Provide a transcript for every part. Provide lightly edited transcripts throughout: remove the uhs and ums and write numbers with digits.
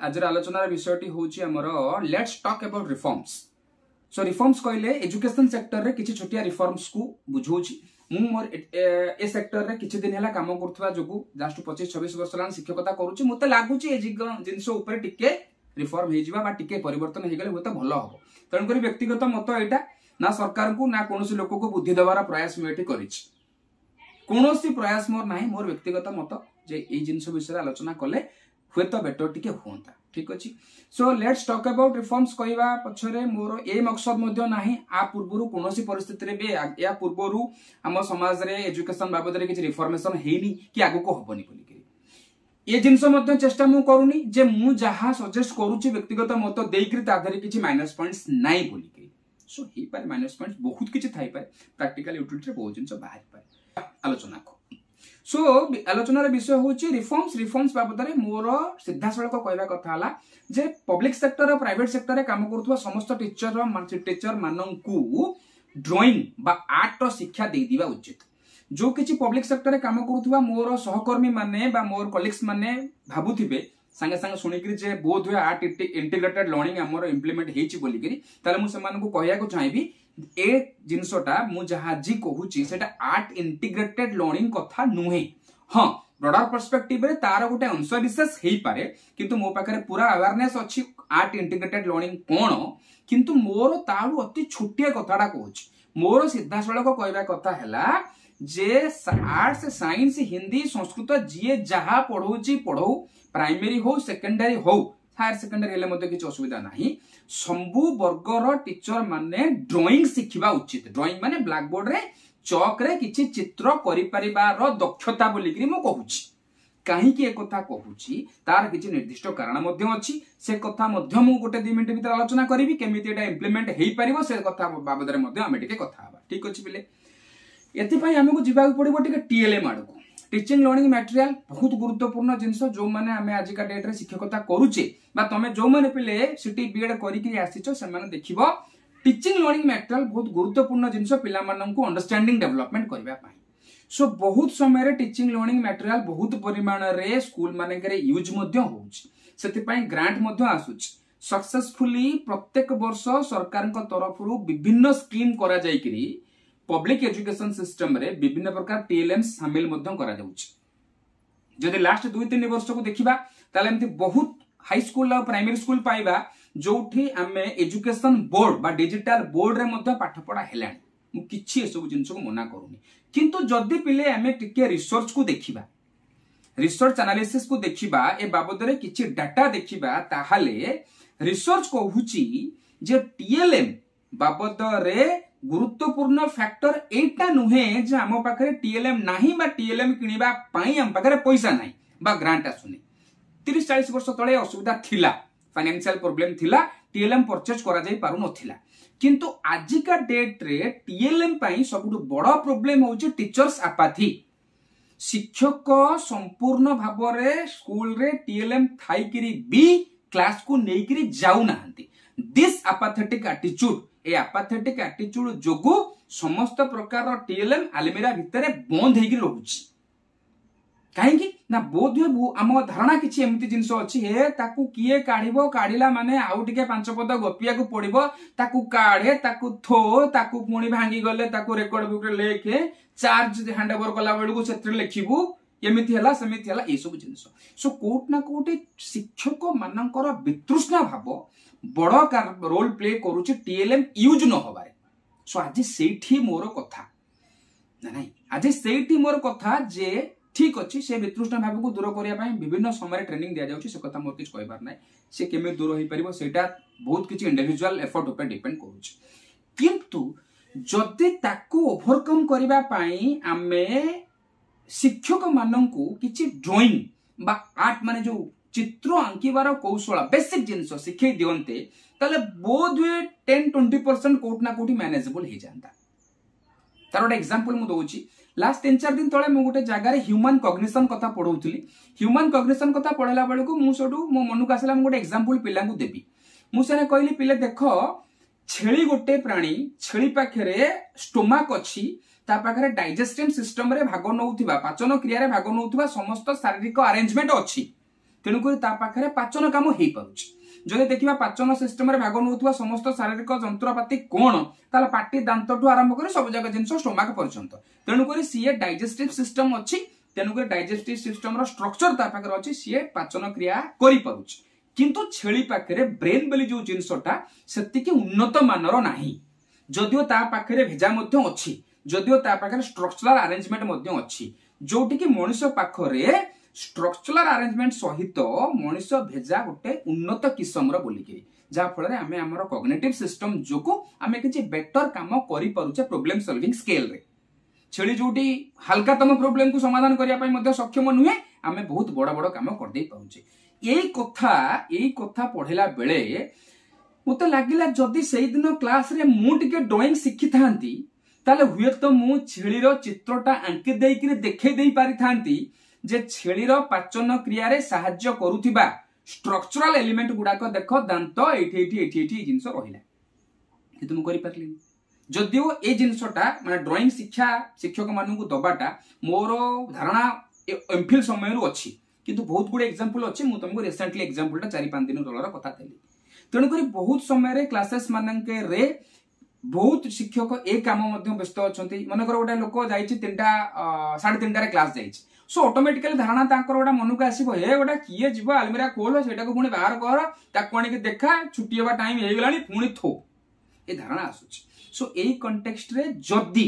आज आलोचनार विषयटी होची हमर let's talk about reforms. So reforms कहले एजुकेशन सेक्टर रे किछि छोटिया रिफॉर्म्स को बुझौची। मु मोर ए सेक्टर रे किछि दिन हला काम करथवा जोगु जस्ट 25-26 वर्ष लान शिक्षकता करूची। मते लागुची ए जिंस ऊपर टिके रिफॉर्म हे जिबा बा टिके परिवर्तन हे गले होता भलो हबो। तण करी व्यक्तिगत मत एटा ना सरकार को ना कोनोसी लोक को बुद्धि देवार प्रयास मेटी करिछि। कोनोसी प्रयास मोर नाही, मोर व्यक्तिगत मत जे ए जिंस विषय आलोचना कले हुए तो बेटर टिके होता। ठीक अछि। So let's talk about reforms कहवा पछरे मोर ए मकसद मध्य नाही आ पूर्वरु कोनोसी परिस्थिति रे बे या पूर्वरु हम समाज रे एजुकेशन बाबद रे किछि रिफॉर्मेशन हेनी कि आगु को हबनी बोली के ए जिंस मध्य चेष्टा मु करूनी जे मु जहा सजेस्ट करूची व्यक्तिगत मत देइकरी ताधरे किछि माइनस पॉइंट्स नाही बोली के। सो हे पारे माइनस पॉइंट्स बहुत किछि थाई पारे, प्रैक्टिकल यूटिलिटी रे बहुत जिंस बाहर पारे आलोचना को। सो आलोचनार विषय होची रिफॉर्म्स बाबद रे मोर सीधा सड़क कहवा कथा हला जे पब्लिक सेक्टर और प्राइवेट सेक्टर रे काम करथुवा समस्त टीचर माननकु ड्राइंग बा आर्ट रो शिक्षा दे दिबा उचित। जो किछि पब्लिक सेक्टर रे काम करथुवा मोर सहकर्मी माने बा मोर कलीग्स माने भाबुथिबे संगे संगे सुनिकरी जे बोध हुए आर्ट इंटीग्रेटेड लर्निंग हमर इंप्लीमेंट हेछि बोली करी ताले मु समान को कहया को चाहेबी ए जिनसोटा मु जहा जी कहूची सेटा आर्ट इंटीग्रेटेड लर्निंग कथा नुहे। हां ब्रॉडर पर्सपेक्टिव रे तार गोटे अंश विशेष हेई पारे किंतु मो पाखरे पूरा अवेयरनेस अछि आर्ट इंटीग्रेटेड लर्निंग कोन किंतु मोर ताळु अति छोटिया कथाडा कहूची। मोर सीधा सळक कहबा कथा हैला जे आर्ट्स साइंस हिंदी संस्कृत जीए जहा पढौची पढौ प्राइमरी हो सेकेंडरी हो हायर सेकेंडरी हेले मते किछ असुविधा नाही। संबु वर्गर टीचर माने ड्राइंग शिखिबा उचित। ड्राइंग माने ब्लैक बोर्ड रे चॉक रे किछि चित्र करि परिबार दक्षता बोली कि मो कहूची। काहे कि ए कथा कहूची तार किछि निर्दिष्ट कारण मध्य अछि। से कथा मध्य मु गोटे 2 मिनिट भीतर आलोचना करिवि केमिति एटा इंप्लीमेंट हेई परिबो से कथा बाबद रे मध्य आमे टिके कथा हबा। ठीक अछि पिले एति पई हमकु जिबा पड़िबो टिके टीएलएम आडको। टीचिंग लर्निंग मटेरियल बहुत गुरुत्वपूर्ण जिनस जो माने आमे आज का डेट रे शिक्षकता करूचे बा तमे जो माने पिले सिटी बीएड करि कि आसीचो से माने देखिबो टीचिंग लर्निंग मटेरियल बहुत गुरुत्वपूर्ण जिनस पिला मानन को अंडरस्टैंडिंग डेवलपमेंट करबा पाई। सो बहुत समय रे टीचिंग लर्निंग मटेरियल बहुत परिमाण रे स्कूल माने करे यूज मध्य होउछ। सेति पई ग्रांट मध्य आसुछ। सक्सेसफुली प्रत्येक वर्ष सरकार को तरफ रु विभिन्न स्कीम करा जाई करी पब्लिक एजुकेशन सिस्टम रे विभिन्न प्रकार टीएलएम शामिल मध्य करा जाउछ। जदि लास्ट 2-3 वर्ष को देखिबा ताले एमति बहुत हाई स्कूल और प्राइमरी स्कूल पाइबा जोठी आमे एजुकेशन बोर्ड बा डिजिटल बोर्ड रे मध्य पाठ पढा हेलानी। मु किछि ए सब जिंस को मना करूनी किंतु जदि पिले आमे टिके रिसर्च को देखिबा रिसर्च एनालिसिस को देखिबा ए बाबद रे किछि डाटा देखिबा ताहाले रिसर्च कहूची जे टीएलएम बाबद रे गुरुत्वपूर्ण फैक्टर एटा नुहे जे हम पाखरे टीएलएम नाही बा टीएलएम किनिबा पाई हम पाखरे पैसा नाही बा ग्रांट आसुनी। 30-40 वर्ष तळे असुविधा थिला, फाइनेंशियल प्रॉब्लम थिला, टीएलएम परचेज करा जाई पारु नथिला। किंतु आजिका डेट रे टीएलएम पाई सबुठु बड़ प्रॉब्लम होउची टीचर्स एपाथी। शिक्षक संपूर्ण भाबरे स्कूल रे टीएलएम थाई किरी बी क्लास को नेइकिरी जाउ नाहंती। दिस एपाथेटिक एटीट्यूड ए एपाथेटिक एटीट्यूड जोगु समस्त प्रकार टीएलएम आलमीरा भितरे बंद हेगी रहउची। काहे कि ना बोध आम धारणा किछि एमति जिंस अछि हे ताकू किए काढिबो काढिला माने आउ टिके 5 पद गोपिया को पडिबो ताकू काढे ताकू थो ताकू पुणी भांगी गले ताकू रेकॉर्ड बुक रे लेखे चार्ज हैंडओवर कला बेलू से लिखिबू एमिति हला समिति हला ए सब जिंस। सो कोट ना कोटे शिक्षक मानकर वितृष्णा भाव बड़ रोल प्ले करूची टीएलएम यूज न होबारे। सो आज सेठी मोर कथा ना नाही आज सेठी मोर कथा जे ठीक अछि से वितृष्णा भाव को दूर करिया पई विभिन्न समय ट्रेनिंग दिया जाउची से कथा मोर किछ कहबार नाही। से केमे दूर होई परिबो सेटा बहुत किछ इंडिविजुअल एफर्ट ऊपर डिपेंड करूची। किंतु जदि ताकू ओवरकम करिबा पई आमे शिक्षक माननकु किछ ड्राइंग बा आर्ट माने जो चित्र आंकिबार कौशल बेसिक जिंस शिखै दियंते ताले बोध 10-20% कोट ना कोठी मैनेजेबल हे जानता। तार गोटे एग्जांपल मु दोउची लास्ट 3-4 दिन तळे मु गोटे जगह रे ह्यूमन कॉग्निशन कथा पढौथली। ह्यूमन कॉग्निशन कथा पढला बेलकु मु सोडू मो मनकु आसला मु गोटे एग्जांपल पिला को देबी। मु सेने कहली पिले देखो छेली गोटे प्राणी छेली पाखरे स्टोमाक अछि ता पाखरे डाइजेस्टिव सिस्टम रे भाग नउथिबा पाचन क्रिया रे भाग नउथिबा समस्त शारीरिक अरेंजमेंट अछि तेणुक पाखे पाचन काम हो पारुछि जदि देखिबा पाचन सिस्टम रे भाग नउथुवा समस्त शारीरिक जंत्रपाती कोन ताला पाटी दांत ठु आरंभ करी सब जगह जिंस स्टोमक पर्यंत तेणुक सीए डाइजेस्टिव सिस्टम अछि तेणुक डाइजेस्टिव सिस्टम रो स्ट्रक्चर ता पाखे अछि सीए पाचन क्रिया करि पारुछि किंतु छेली पाखे ब्रेन बेली जो जिनसटा सेति कि उन्नत मानर नाही जदियो ता पाखे भेजा मध्य अछि जदियो ता पाखे स्ट्रक्चरल अरेंजमेंट मध्य अछि जोटी कि मनुष्य पाखरे स्ट्रक्चरल अरेंजमेंट सहित मनुष्य भेजा गोटे उन्नत किस्म बोलिकी जहा फल आमे हमर कॉग्निटिव सिस्टम जोको आमे किछि बेटर काम करि परुचे प्रॉब्लम सॉल्विंग स्केल रे छेली जोटी हल्का तम प्रॉब्लम को समाधान करिया पई मध्ये सक्षम नुहे आमे बहुत बड़ बड़ काम कर दे पाउचे एई कथा पढेला बेले मते लागिला जदी सेई दिन क्लास रे मु टिके ड्राइंग शिखि थांती ताले हुए तो मु छेलीर चित्रटा आंकी देइकरी देखै देई पारि थांती जे छेलीर पाचन क्रिया रे सहाय्य करूथिबा स्ट्रक्चरल एलिमेंट गुडाक देख दांत एठी जिंस रहिला कि तुम करि परली जदियो ए जिंसटा माने ड्राइंग शिक्षा शिक्षक मानू दबाटा मोर धारणा एमफिल समय रु अछि किंतु बहुत गुडे एग्जांपल अछि मु तुमको रिसेंटली एग्जांपलटा 4-5 दिन तलर कथा थेली तेणु करी बहुत समय रे क्लासेस मानके रे बहुत शिक्षक ए काम मध्ये व्यस्त अछंती मनकर गोटा लोक जाईछि 3:30 रे क्लास जाईछि सो ऑटोमेटिकली धारणा तांकर गोटा मन को आसीबो हे गोटा किए जीव अलमीरा खोल सेटा को पुणी बाहर कर ताको आनी के देखा छुट्टी होबा टाइम हे गेलानी पुणी थो ए धारणा आसुछि सो एई कॉन्टेक्स्ट रे जदी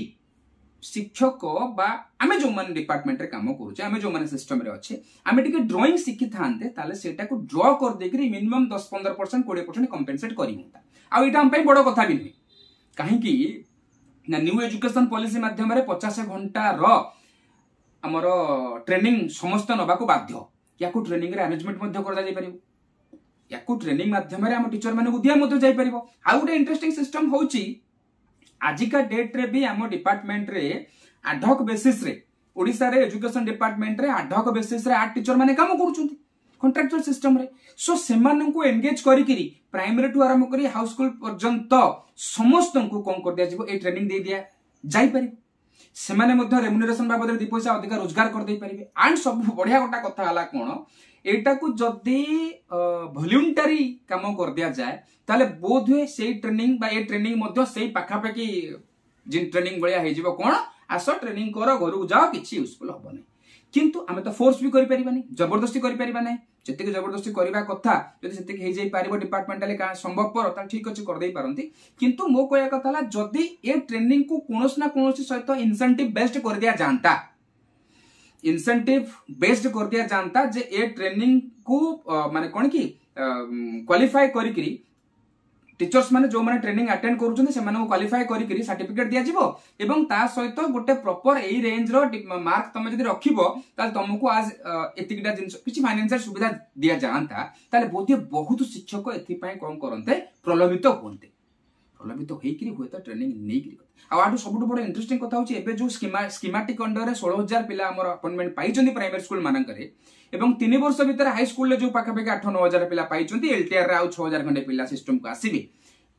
शिक्षक बा आमे जो मन डिपार्टमेंट रे काम करूचे आमे जो मन सिस्टम रे अछि आमे टिके ड्राइंग शिखि थानते ताले सेटा को ड्रॉ कर देकरी मिनिमम 10-15% 20% कंपेंसेट करि होता आ एटा हम पई बड़ कथा भी नै काहे कि ना न्यू एजुकेशन पॉलिसी माध्यम रे 50 घंटा रो हमर ट्रेनिंग समस्त नबा को बाध्य याकू ट्रेनिंग रे अरेंजमेंट मध्ये करदा जाय परिबो याकू ट्रेनिंग माध्यम रे हम टीचर माने उदिया मध्ये जाय परिबो आ गुटे इंटरेस्टिंग सिस्टम होउची आजिका डेट रे भी आम डिपार्टमेंट रे एडहॉक बेसिस रे ओडिसा रे एजुकेशन डिपार्टमेंट रे एडहॉक बेसिस रे 8 टीचर माने काम करूछंती कॉन्ट्रैक्चुअल सिस्टम रे सो सेमान को एंगेज करिकरी प्राइमरी टू आरंभ करी हाई स्कूल पर्यंत समस्त को कोन कर दिया जिवो ए ट्रेनिंग दे दिया जाई परिबो सेमाने मध्ये रेम्युनरेशन बाबद रे 2 पैसा अधिक रोजगार कर दे परिबे एंड सब बढ़िया गोटा कथा हला कोन एटा को जदी वॉलंटरी काम कर दिया जाए ताले बोध हुए सेई ट्रेनिंग बा ए ट्रेनिंग मध्ये सेई पाखा पाखी जिन ट्रेनिंग बळिया हे जिवो कोन आसो ट्रेनिंग करो घरु जाओ किछि यूजफुल होबो नै किंतु आमे तो फोर्स भी करि परिबानी जबरदस्ती करि परिबा नै जतिके जबरदस्ती करबा कथा जदि सेतिके हे जाई पारिबो डिपार्टमेंटली का संभव पर ता ठीक अछि कर देई पारंती किंतु मो कोया कथा ला जदि ए ट्रेनिंग को कोनोस ना कोनोस सहित इंसेंटिव बेस्ड कर दिया जानता इंसेंटिव बेस्ड कर दिया जानता जे ए ट्रेनिंग को माने कोन की क्वालिफाई करिकरी टीचर्स माने जो माने ट्रेनिंग अटेंड करूछन से माने क्वालिफाई करिकरी सर्टिफिकेट दिया जिवो एवं ता सहित गोटे प्रॉपर एई रेंज रो मार्क तमे जदि रखिबो ताल तुमको आज एतिकटा जिंस किछि फाइनेंशियल सुविधा दिया जानता ताले बहुत शिक्षक एथि पय कोन करनते प्रलोभित होइकरी हुए तो ट्रेनिंग नै करी आ आटू सबटु बड़ इंटरेस्टिंग कथा होची एबे जो स्कीमेटिक अंडर रे 16000 पिला हमर अपॉइंटमेंट पाइचंदी प्राइमरी स्कूल मानकरे एवं 3 वर्ष भीतर हाई स्कूल ले जो पाखा पाखा 8-9000 पिला पाइचंदी एलटीआर रे आ 6000 खंडे पिला सिस्टम को आसीबे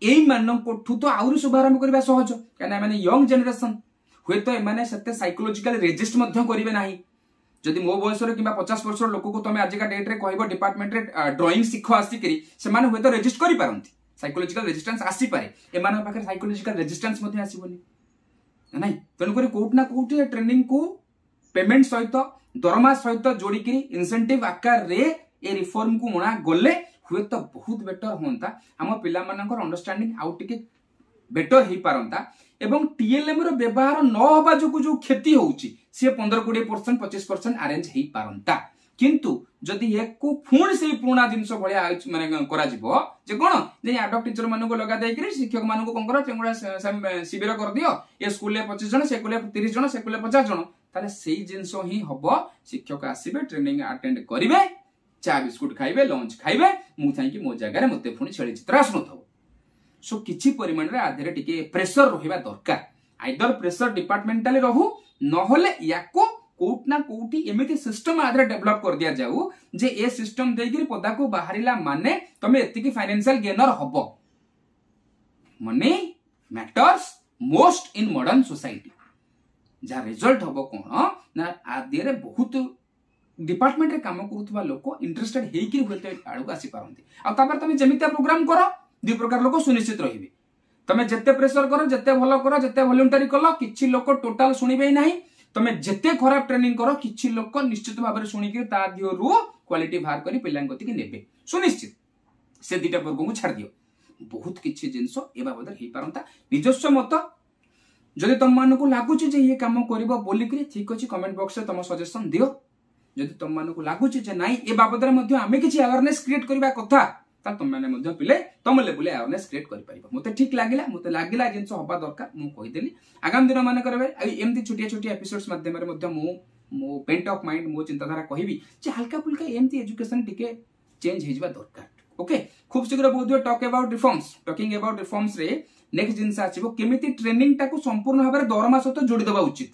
एई मानन को ठु तो आउरी शुभारंभ करबा सहज काना माने यंग जनरेशन हुए तो माने सत्य साइकोलॉजिकल रेजिस्ट मध्य करिवे नाही जदि मो बयस रे किबा 50 वर्ष लोक को तमे आजिका डेट रे कहबो डिपार्टमेंट रे ड्राइंग सिखो आसी करी से माने हुए तो रेजिस्ट करि पारंती साइकोलॉजिकल रेजिस्टेंस आसी पारे एमान पाखे साइकोलॉजिकल रेजिस्टेंस मध्ये आसीबोनी नाही तनु करी कोट ना कोट ट्रेनिंग को पेमेंट सहित दरमा सहित जोड़ी करी इंसेंटिव आकार रे ए रिफॉर्म को मना गले हुए तो बहुत बेटर होंता हम पिला मानकर अंडरस्टैंडिंग आउट टिके बेटर ही पारंता एवं टीएलएम रो व्यवहार न होबा जो क्षति होउची से 15-20% 25% अरेंज ही पारंता किंतु जदि एको फुण से पुराना जिंस भलिया माने करा जिवो जे कोन जे एडॉक टीचर मानको लगा देई करी शिक्षक मानको कोन करो चंगुडा शिविर कर दियो ए स्कूल ले 25 जण से स्कूल ले 30 जण से स्कूल ले 50 जण ताले सेही जिंस ही हबो शिक्षक आसीबे ट्रेनिंग अटेंड करिवे चा बिस्कुट खाइबे लंच खाइबे मु थाई कि मो जगह रे मते फुणी छेली चित्र आसनो थबो सो किछि परिमाण रे आधेरे टिके प्रेशर रहिबा दरकार आइदर प्रेशर डिपार्टमेंटली रहू न होले याको कोट ना कोटी एमिति सिस्टम आधरे डेवलप कर दिया जाऊ जे ए सिस्टम देगिरी पदा को बाहरिला माने तमे एतिकी फाइनेंशियल गेनर हबो money matters most in modern society जा रिजल्ट हबो कोन ना आधेरे बहुत डिपार्टमेंट रे काम करूथबा लोक इंटरेस्टेड हेकि होते आड़ू आसी पारंती आ तापर तमे जेमितिया प्रोग्राम करो दु प्रकार लोक सुनिश्चित रहिबे तमे जत्ते प्रेशर करो जत्ते भलो करो जत्ते वॉलंटरी कलो किछि लोक टोटल सुनिबे नाही तमे जत्ते खराब ट्रेनिंग करो किछि लोक निश्चित भाबरे सुनि के ता दियोरु क्वालिटी बाहर करी पिलांगति के नेबे सुनिश्चित से दिटा वर्ग को छाड़ दियो बहुत किछि जिंस ए बाबद हे पारंता निजस्व मत जदि तुम मानको लागुची जे ये काम करबो बोली करी ठीक अछि कमेंट बॉक्स रे तुम सजेशन दियो जदि तुम मानको लागुची जे नाही ए बाबद रे मध्ये आमे किछि अवेयरनेस क्रिएट करबा कथा ता तुम माने मध्ये पिले तुम लेवल अवेयरनेस क्रिएट करि परिबो मते ठीक लागिला जिंस होबा दरकार मु कहि देली आगामी दिन माने करबे एमती छोटिया छोटिया एपिसोड्स माध्यम रे मध्ये मो पेंट ऑफ माइंड मो चिंताधारा कहबी जे हल्का फुल्का एमती एजुकेशन टिके चेंज हे जबा दरकार ओके खूब शीघ्र बहुत टॉकिंग अबाउट रिफॉर्म्स रे नेक्स्ट जिंस आछिबो केमिति ट्रेनिंग टाको संपूर्ण भाबरे दरमा सहित जोड़ी देबा उचित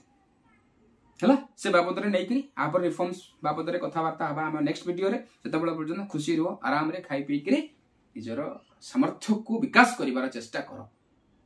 हला से बाबद रे नै करी आपर रिफॉर्म्स बाबद रे कथा वार्ता हबा हम नेक्स्ट वीडियो रे सेतबेला पर्यंत खुशी रहो आराम रे खाई पी करी निजर सामर्थ्य को विकास करिवार चेष्टा करो